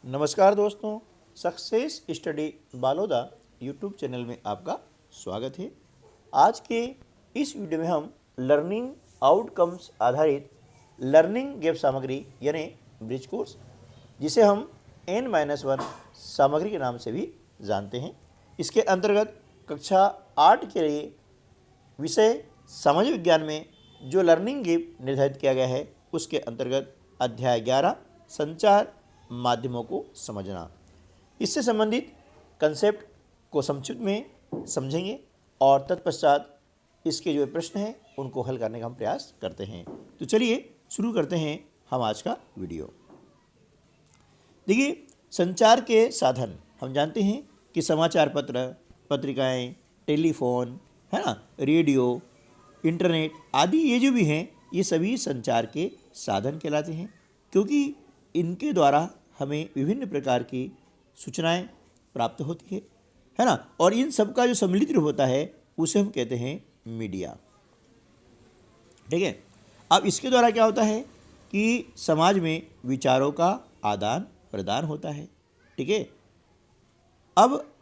नमस्कार दोस्तों, success study Baloda YouTube channel में आपका स्वागत है। आज के इस वीडियो में हम लर्निंग आउटकम्स आधारित लर्निंग गैप सामग्री यानी ब्रिज कोर्स, जिसे हम N-1 सामग्री के नाम से भी जानते हैं, इसके अंतर्गत कक्षा 8 के लिए विषय सामाजिक विज्ञान में जो लर्निंग गैप निर्धारित किया गया है उसके अंतर्गत अध्याय 11 संचार माध्यमों को समझना, इससे संबंधित कंसेप्ट को संक्षिप्त में समझेंगे और तत्पश्चात इसके जो प्रश्न हैं उनको हल करने का हम प्रयास करते हैं। तो चलिए शुरू करते हैं हम आज का वीडियो। देखिए, संचार के साधन हम जानते हैं कि समाचार पत्र, पत्रिकाएं, टेलीफोन, है ना, रेडियो, इंटरनेट आदि ये जो भी हैं ये सभी संचार के साधन कहलाते हैं, क्योंकि इनके द्वारा हमें विभिन्न प्रकार की सूचनाएं प्राप्त होती है ना। और इन सब का जो सम्मिलित रूप होता है उसे हम कहते हैं मीडिया। ठीक है, अब इसके द्वारा क्या होता है कि समाज में विचारों का आदान प्रदान होता है। ठीक है, अब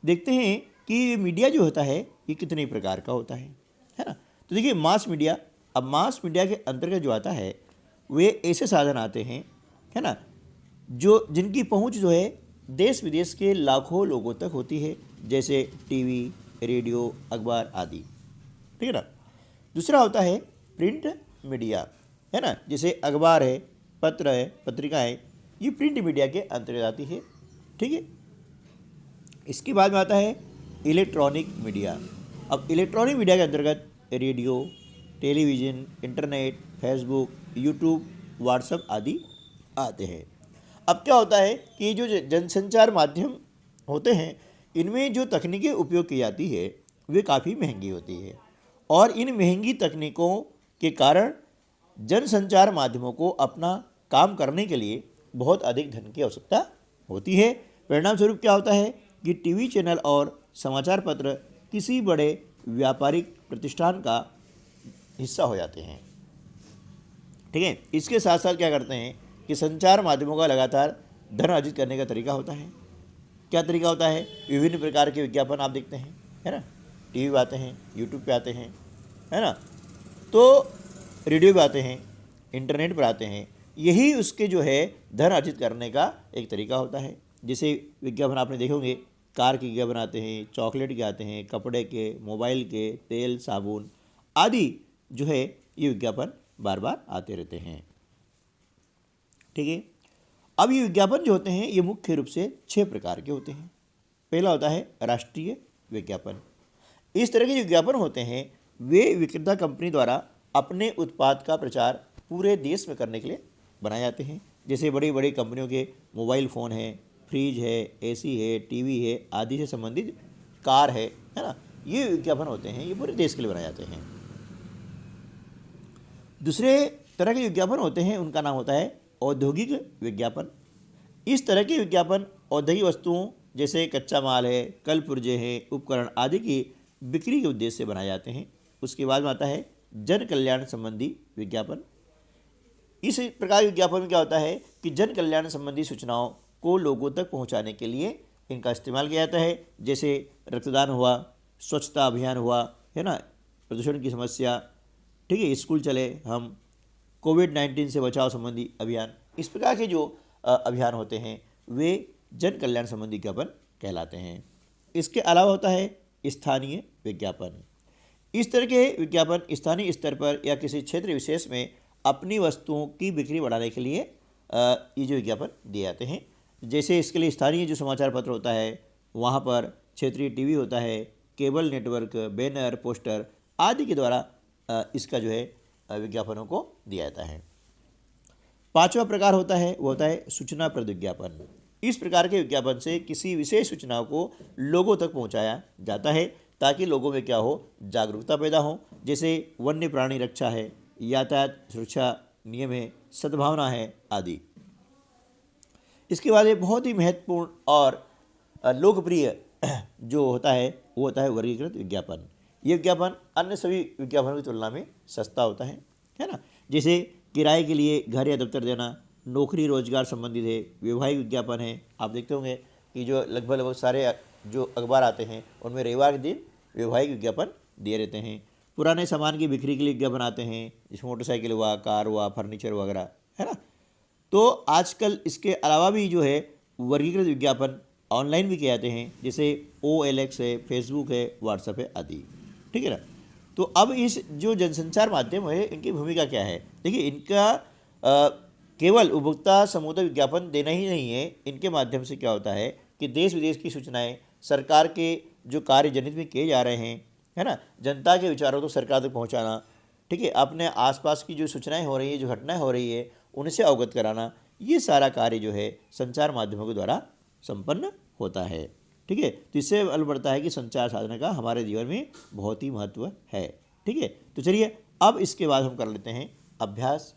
देखते हैं कि मीडिया जो होता है ये कितने प्रकार का होता है ना। तो देखिए, मास मीडिया, अब मास मीडिया के अंतर्गत जो आता है वे ऐसे साधन आते हैं, है ना, जो जिनकी पहुंच जो है देश विदेश के लाखों लोगों तक होती है, जैसे टीवी, रेडियो, अखबार आदि। ठीक है ना। दूसरा होता है प्रिंट मीडिया, है ना, जैसे अखबार है, पत्र है, पत्रिकाएं, ये प्रिंट मीडिया के अंतर्गत आती है। ठीक है, इसके बाद में आता है इलेक्ट्रॉनिक मीडिया। अब इलेक्ट्रॉनिक मीडिया के अंतर्गत radio, television, internet, Facebook, YouTube, WhatsApp आदि आते हैं। अब क्या होता है कि जो जनसंचार माध्यम होते हैं इनमें जो तकनीकें उपयोग की जाती है वे काफ़ी महंगी होती है, और इन महंगी तकनीकों के कारण जनसंचार माध्यमों को अपना काम करने के लिए बहुत अधिक धन की आवश्यकता होती है। परिणाम स्वरूप क्या होता है कि टीवी चैनल और समाचार पत्र किसी बड़े व्यापारिक प्रतिष्ठान का हिस्सा हो जाते हैं। ठीक है, इसके साथ साथ क्या करते हैं कि संचार माध्यमों का लगातार धन अर्जित करने का तरीका होता है। क्या तरीका होता है? विभिन्न प्रकार के विज्ञापन आप देखते हैं, है ना, टीवी पे आते हैं, यूट्यूब पे आते हैं, है ना, तो रेडियो पे आते हैं, इंटरनेट पर आते हैं। यही उसके जो है धन अर्जित करने का एक तरीका होता है। जैसे विज्ञापन आपने देखे होंगे, कार के विज्ञापन आते हैं, चॉकलेट के आते हैं, कपड़े के, मोबाइल के, तेल, साबुन आदि जो है ये विज्ञापन बार बार आते रहते हैं। ठीक है, अब ये विज्ञापन जो होते हैं ये मुख्य रूप से 6 प्रकार के होते हैं। पहला होता है राष्ट्रीय विज्ञापन। इस तरह के जो विज्ञापन होते हैं वे विक्रेता कंपनी द्वारा अपने उत्पाद का प्रचार पूरे देश में करने के लिए बनाए जाते हैं। जैसे बड़ी बड़ी कंपनियों के मोबाइल फ़ोन है, फ्रिज है, एसी है, टीवी है आदि से संबंधित, कार है ना, ये विज्ञापन होते हैं, ये पूरे देश के लिए बनाए जाते हैं। दूसरे तरह के विज्ञापन होते हैं उनका नाम होता है औद्योगिक विज्ञापन। इस तरह के विज्ञापन औद्योगिक वस्तुओं जैसे कच्चा माल है, कल पुर्जे हैं, उपकरण आदि की बिक्री के उद्देश्य से बनाए जाते हैं। उसके बाद में आता है जन कल्याण संबंधी विज्ञापन। इस प्रकार के विज्ञापन में क्या होता है कि जन कल्याण संबंधी सूचनाओं को लोगों तक पहुंचाने के लिए इनका इस्तेमाल किया जाता है। जैसे रक्तदान हुआ, स्वच्छता अभियान हुआ, है ना, प्रदूषण की समस्या, ठीक है, स्कूल चले हम, कोविड-19 से बचाव संबंधी अभियान, इस प्रकार के जो अभियान होते हैं वे जन कल्याण संबंधी विज्ञापन कहलाते हैं। इसके अलावा होता है स्थानीय विज्ञापन। इस तरह के विज्ञापन स्थानीय स्तर पर या किसी क्षेत्र विशेष में अपनी वस्तुओं की बिक्री बढ़ाने के लिए ये जो विज्ञापन दिए जाते हैं। जैसे इसके लिए स्थानीय जो समाचार पत्र होता है वहाँ पर क्षेत्रीय टीवी होता है, केबल नेटवर्क, बैनर, पोस्टर आदि के द्वारा इसका जो है विज्ञापनों को दिया जाता है। 5वां प्रकार होता है वो होता है सूचनाप्रद विज्ञापन। इस प्रकार के विज्ञापन से किसी विशेष सूचना को लोगों तक पहुंचाया जाता है ताकि लोगों में क्या हो, जागरूकता पैदा हो। जैसे वन्य प्राणी रक्षा है, यातायात सुरक्षा नियम है, सद्भावना है आदि। इसके बाद एक बहुत ही महत्वपूर्ण और लोकप्रिय जो होता है वो होता है वर्गीकृत विज्ञापन। ये विज्ञापन अन्य सभी विज्ञापनों की तुलना में सस्ता होता है ना। जैसे किराए के लिए घर या दफ्तर देना, नौकरी रोजगार संबंधित है, वैवाहिक विज्ञापन है। आप देखते होंगे कि जो लगभग सारे जो अखबार आते हैं उनमें रविवार के दिन वैवाहिक विज्ञापन दिए रहते हैं। पुराने सामान की बिक्री के लिए विज्ञापन आते हैं, जिसमें मोटरसाइकिल हुआ, कार हुआ, फर्नीचर वगैरह, है ना। तो आजकल इसके अलावा भी जो है वर्गीकृत विज्ञापन ऑनलाइन भी किए जाते हैं, जैसे OLX है, फेसबुक है, व्हाट्सएप है आदि, ठीक है ना। तो अब इस जो जनसंचार माध्यम है इनकी भूमिका क्या है? देखिए, इनका केवल उपभोक्ता समूह तक विज्ञापन देना ही नहीं है। इनके माध्यम से क्या होता है कि देश विदेश की सूचनाएं, सरकार के जो कार्य जनहित में किए जा रहे हैं, है ना, जनता के विचारों को सरकार तक पहुंचाना, ठीक है, अपने आसपास की जो सूचनाएं हो रही है, जो घटनाएं हो रही है, उनसे अवगत कराना, ये सारा कार्य जो है संचार माध्यमों के द्वारा संपन्न होता है, ठीक है। तो इससे मालूम पड़ता है कि संचार साधन का हमारे जीवन में बहुत ही महत्व है, ठीक है। तो चलिए अब इसके बाद हम कर लेते हैं अभ्यास।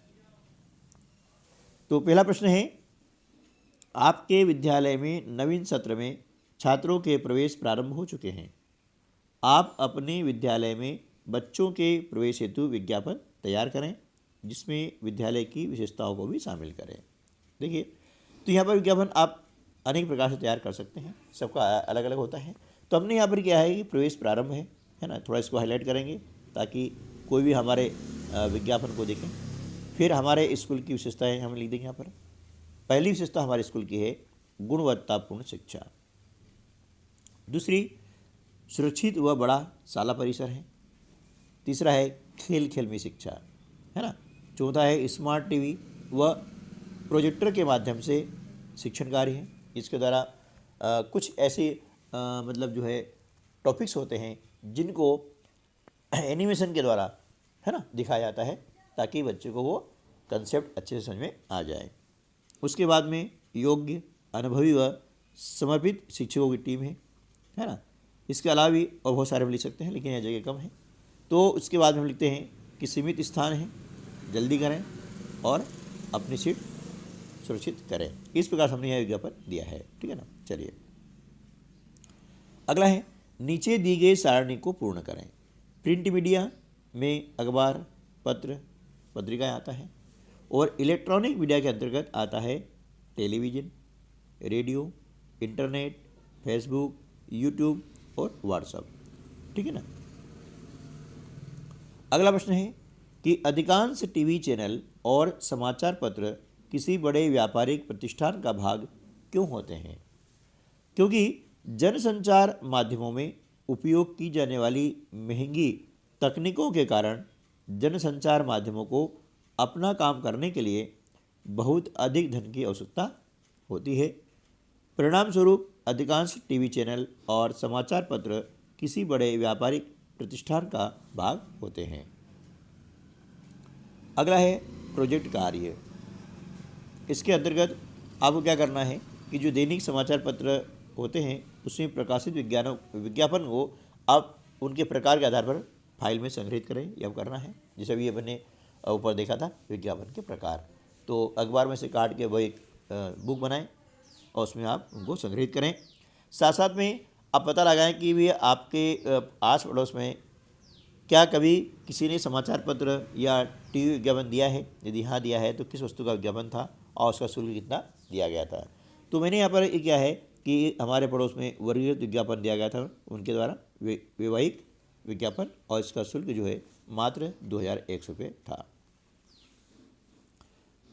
तो पहला प्रश्न है, आपके विद्यालय में नवीन सत्र में छात्रों के प्रवेश प्रारंभ हो चुके हैं। आप अपने विद्यालय में बच्चों के प्रवेश हेतु विज्ञापन तैयार करें, जिसमें विद्यालय की विशेषताओं को भी शामिल करें। देखिए, तो यहाँ पर विज्ञापन आप अनेक प्रकार से तैयार कर सकते हैं, सबका अलग अलग होता है। तो हमने यहाँ पर क्या है कि प्रवेश प्रारंभ है ना, थोड़ा इसको हाईलाइट करेंगे ताकि कोई भी हमारे विज्ञापन को देखें। फिर हमारे स्कूल की विशेषताएं हम लिख देंगे यहाँ पर। पहली विशेषता हमारे स्कूल की है गुणवत्तापूर्ण शिक्षा। दूसरी, सुरक्षित व बड़ा शाला परिसर है। तीसरा है खेल खेल में शिक्षा, है ना। चौथा है स्मार्ट टीवी व प्रोजेक्टर के माध्यम से शिक्षण कार्य है। इसके द्वारा कुछ ऐसे मतलब जो है टॉपिक्स होते हैं जिनको एनिमेशन के द्वारा, है ना, दिखाया जाता है ताकि बच्चे को वो कंसेप्ट अच्छे से समझ में आ जाए। उसके बाद में योग्य, अनुभवी व समर्पित शिक्षकों की टीम है ना। इसके अलावा भी और बहुत सारे हम लिख सकते हैं, लेकिन यह जगह कम है। तो उसके बाद में हम लिखते हैं कि सीमित स्थान है, जल्दी करें और अपनी सीट सुरक्षित करें। इस प्रकार से हमने यह विज्ञापन दिया है, ठीक है ना। चलिए अगला है, नीचे दी गई सारणी को पूर्ण करें। प्रिंट मीडिया में अखबार, पत्र, पत्रिकाएं आता है, और इलेक्ट्रॉनिक मीडिया के अंतर्गत आता है television, radio, internet, Facebook, YouTube और व्हाट्सएप, ठीक है ना। अगला प्रश्न है कि अधिकांश टीवी चैनल और समाचार पत्र किसी बड़े व्यापारिक प्रतिष्ठान का भाग क्यों होते हैं? क्योंकि जनसंचार माध्यमों में उपयोग की जाने वाली महंगी तकनीकों के कारण जनसंचार माध्यमों को अपना काम करने के लिए बहुत अधिक धन की आवश्यकता होती है। परिणाम स्वरूप अधिकांश टीवी चैनल और समाचार पत्र किसी बड़े व्यापारिक प्रतिष्ठान का भाग होते हैं। अगला है प्रोजेक्ट कार्य। इसके अंतर्गत आपको क्या करना है कि जो दैनिक समाचार पत्र होते हैं उसमें प्रकाशित विज्ञापन को आप उनके प्रकार के आधार पर फाइल में संग्रहित करें, यह करना है। जैसे अभी अपने ऊपर देखा था विज्ञापन के प्रकार, तो अखबार में से काट के वह एक बुक बनाएं और उसमें आप उनको संग्रहित करें। साथ साथ में आप पता लगाएं कि भी आपके आस पड़ोस में क्या कभी किसी ने समाचार पत्र या टीवी विज्ञापन दिया है, यदि हाँ दिया है तो किस वस्तु का विज्ञापन था और उसका शुल्क कितना दिया गया था। तो मैंने यहाँ पर क्या है कि हमारे पड़ोस में वर्गीकृत विज्ञापन दिया गया था उनके द्वारा, वैवाहिक विज्ञापन, और इसका शुल्क जो है मात्र 2100 रुपये था।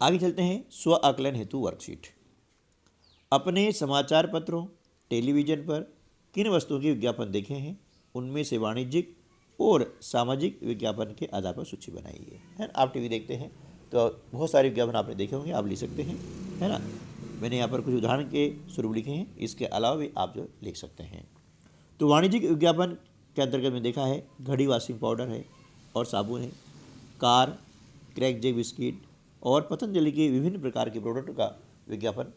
आगे चलते हैं स्व आकलन हेतु वर्कशीट। अपने समाचार पत्रों, टेलीविज़न पर किन वस्तुओं के विज्ञापन देखे हैं, उनमें से वाणिज्यिक और सामाजिक विज्ञापन के आधार पर सूची बनाइए, है। आप टीवी देखते हैं तो बहुत सारे विज्ञापन आपने देखे होंगे, आप लिख सकते हैं, है ना। मैंने यहाँ पर कुछ उदाहरण के स्वरूप लिखे हैं, इसके अलावा भी आप जो लिख सकते हैं। तो वाणिज्यिक विज्ञापन के अंतर्गत में देखा है घड़ी वॉशिंग पाउडर है और साबुन है, कार, क्रैक जैक बिस्किट और पतंजलि के विभिन्न प्रकार के प्रोडक्ट का विज्ञापन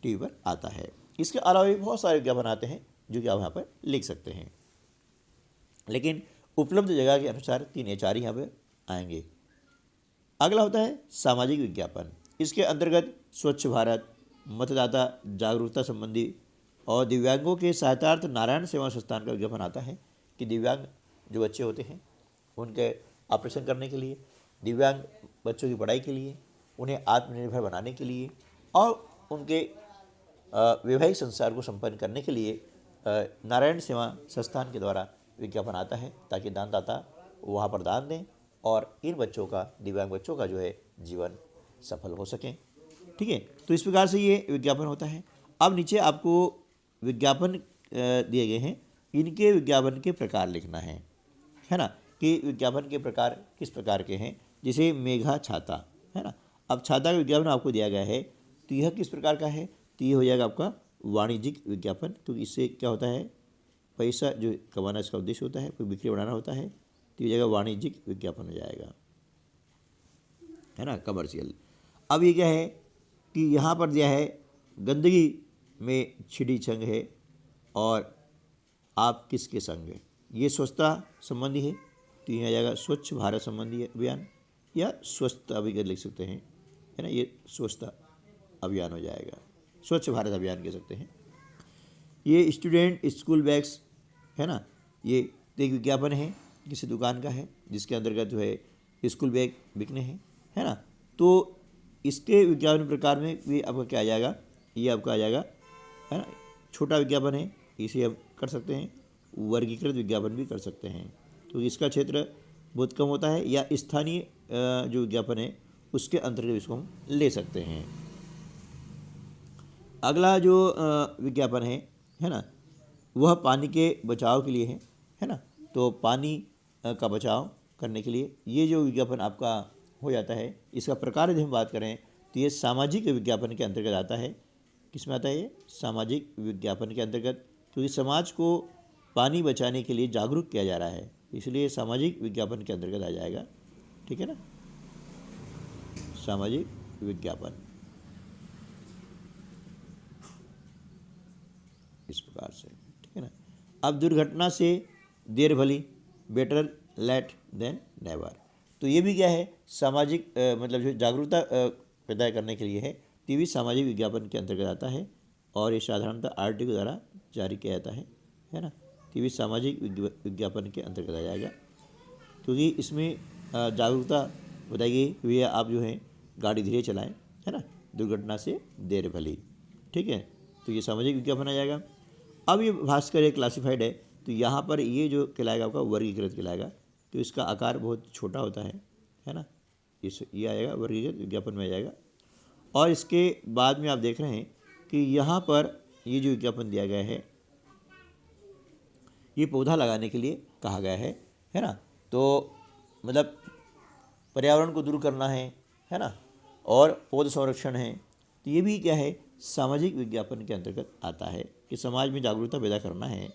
टीवी पर आता है। इसके अलावा भी बहुत सारे विज्ञापन आते हैं जो कि आप यहाँ पर लिख सकते हैं, लेकिन उपलब्ध जगह के अनुसार 3 या 4 यहाँ पर आएंगे। अगला होता है सामाजिक विज्ञापन। इसके अंतर्गत स्वच्छ भारत, मतदाता जागरूकता संबंधी और दिव्यांगों के सहायतार्थ नारायण सेवा संस्थान का विज्ञापन आता है कि दिव्यांग जो बच्चे होते हैं उनके ऑपरेशन करने के लिए, दिव्यांग बच्चों की पढ़ाई के लिए, उन्हें आत्मनिर्भर बनाने के लिए और उनके वैवाहिक संसार को संपन्न करने के लिए नारायण सेवा संस्थान के द्वारा विज्ञापन आता है, ताकि दानदाता वहाँ पर दान दें और इन बच्चों का, दिव्यांग बच्चों का जो है जीवन सफल हो सके। ठीक है, तो इस प्रकार से ये विज्ञापन होता है। अब नीचे आपको विज्ञापन दिए गए हैं, इनके विज्ञापन के प्रकार लिखना है ना, कि विज्ञापन के प्रकार किस प्रकार के हैं। जैसे मेघा छाता है ना, अब छाता का विज्ञापन आपको दिया गया है, तो यह किस प्रकार का है, तो ये हो जाएगा आपका वाणिज्यिक विज्ञापन, क्योंकि इससे क्या होता है, पैसा जो कमाना इसका उद्देश्य होता है, कोई बिक्री बढ़ाना होता है, तो ये जगह वाणिज्यिक विज्ञापन हो जाएगा, है ना, कमर्शियल। अब ये क्या है कि यहाँ पर दिया है गंदगी में छिड़ी छंग है और आप किसके संग है, ये स्वच्छता संबंधी है, तो यहाँ आ जाएगा स्वच्छ भारत संबंधी अभियान या स्वच्छता अभियान लिख सकते हैं, है ना, ये स्वच्छता अभियान हो जाएगा, स्वच्छ भारत अभियान कह सकते हैं। ये स्टूडेंट स्कूल बैग्स है ना, ये एक विज्ञापन है, किसी दुकान का है जिसके अंतर्गत जो है स्कूल बैग बिकने हैं, है ना, तो इसके विज्ञापन प्रकार में भी आपका क्या आ जाएगा, ये आपका आ जाएगा, है ना, छोटा विज्ञापन है, इसे हम कर सकते हैं, वर्गीकृत विज्ञापन भी कर सकते हैं, तो इसका क्षेत्र बहुत कम होता है, या स्थानीय जो विज्ञापन है उसके अंतर्गत इसको हम ले सकते हैं। अगला जो विज्ञापन है ना, वह पानी के बचाव के लिए है ना, तो पानी का बचाव करने के लिए ये जो विज्ञापन आपका हो जाता है, इसका प्रकार यदि हम बात करें तो ये सामाजिक विज्ञापन के अंतर्गत आता है। किस में आता है, ये सामाजिक विज्ञापन के अंतर्गत, क्योंकि समाज को पानी बचाने के लिए जागरूक किया जा रहा है, इसलिए सामाजिक विज्ञापन के अंतर्गत आ जाएगा। ठीक है ना, सामाजिक विज्ञापन इस प्रकार से। ठीक है ना, अब दुर्घटना से देर भली, बेटर लेट देन नेवर, तो ये भी क्या है, सामाजिक मतलब जो जागरूकता पैदा करने के लिए है, तो ये भी सामाजिक विज्ञापन के अंतर्गत आता है, और ये साधारणतः RTO के द्वारा जारी किया जाता है ना, तो ये भी सामाजिक विज्ञापन के अंतर्गत आ जाएगा, क्योंकि इसमें जागरूकता बताइए कि भैया आप जो है गाड़ी धीरे चलाएं, है ना, दुर्घटना से देर भली। ठीक है, तो ये सामाजिक विज्ञापन आ जाएगा। अब ये भास्कर एक क्लासिफाइड है, तो यहाँ पर ये जो कहलाएगा आपका वर्गीकृत कहलाएगा, तो इसका आकार बहुत छोटा होता है ना, ये आएगा वर्गीकृत विज्ञापन में आ जाएगा। और इसके बाद में आप देख रहे हैं कि यहाँ पर ये जो विज्ञापन दिया गया है, ये पौधा लगाने के लिए कहा गया है ना, तो मतलब पर्यावरण को दूर करना है ना, और पौध संरक्षण है, तो ये भी क्या है, सामाजिक विज्ञापन के अंतर्गत आता है, कि समाज में जागरूकता पैदा करना है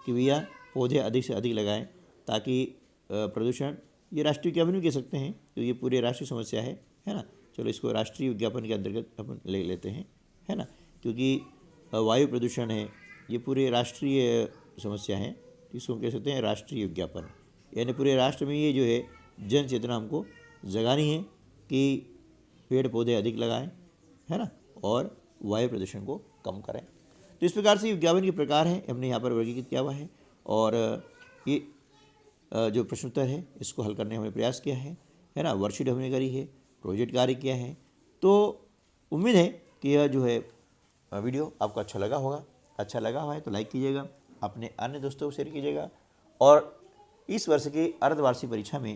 कि भैया पौधे अधिक से अधिक लगाएं, ताकि प्रदूषण, ये राष्ट्रीय विज्ञापन भी कह सकते हैं, तो ये पूरे राष्ट्रीय समस्या है ना, चलो इसको राष्ट्रीय विज्ञापन के अंतर्गत अपन ले लेते हैं, है ना, क्योंकि वायु प्रदूषण है, ये पूरे राष्ट्रीय समस्या है, इसको कह सकते हैं राष्ट्रीय विज्ञापन, यानी पूरे राष्ट्र में ये जो है जन चेतना हमको जगानी है कि पेड़ पौधे अधिक लगाएं, है ना, और वायु प्रदूषण को कम करें। तो इस प्रकार से विज्ञापन के प्रकार हैं, हमने यहाँ पर वर्गीकृत किया हुआ है, और ये जो प्रश्नोत्तर है इसको हल करने का हमने प्रयास किया है ना, वर्कशीट हमने करी है, प्रोजेक्ट कार्य किया है। तो उम्मीद है कि यह जो है वीडियो आपको अच्छा लगा होगा, अच्छा लगा हुआ है तो लाइक कीजिएगा, अपने अन्य दोस्तों को शेयर कीजिएगा, और इस वर्ष की अर्धवार्षिक परीक्षा में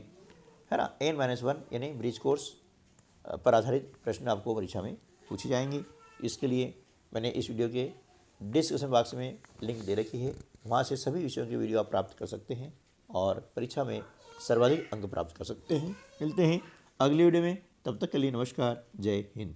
है ना N-1 यानी ब्रिज कोर्स पर आधारित प्रश्न आपको परीक्षा में पूछे जाएंगे। इसके लिए मैंने इस वीडियो के डिस्क्रिप्शन बॉक्स में लिंक दे रखी है, वहाँ से सभी विषयों की वीडियो आप प्राप्त कर सकते हैं और परीक्षा में सर्वाधिक अंक प्राप्त कर सकते हैं। मिलते हैं अगली वीडियो में, तब तक के लिए नमस्कार, जय हिंद।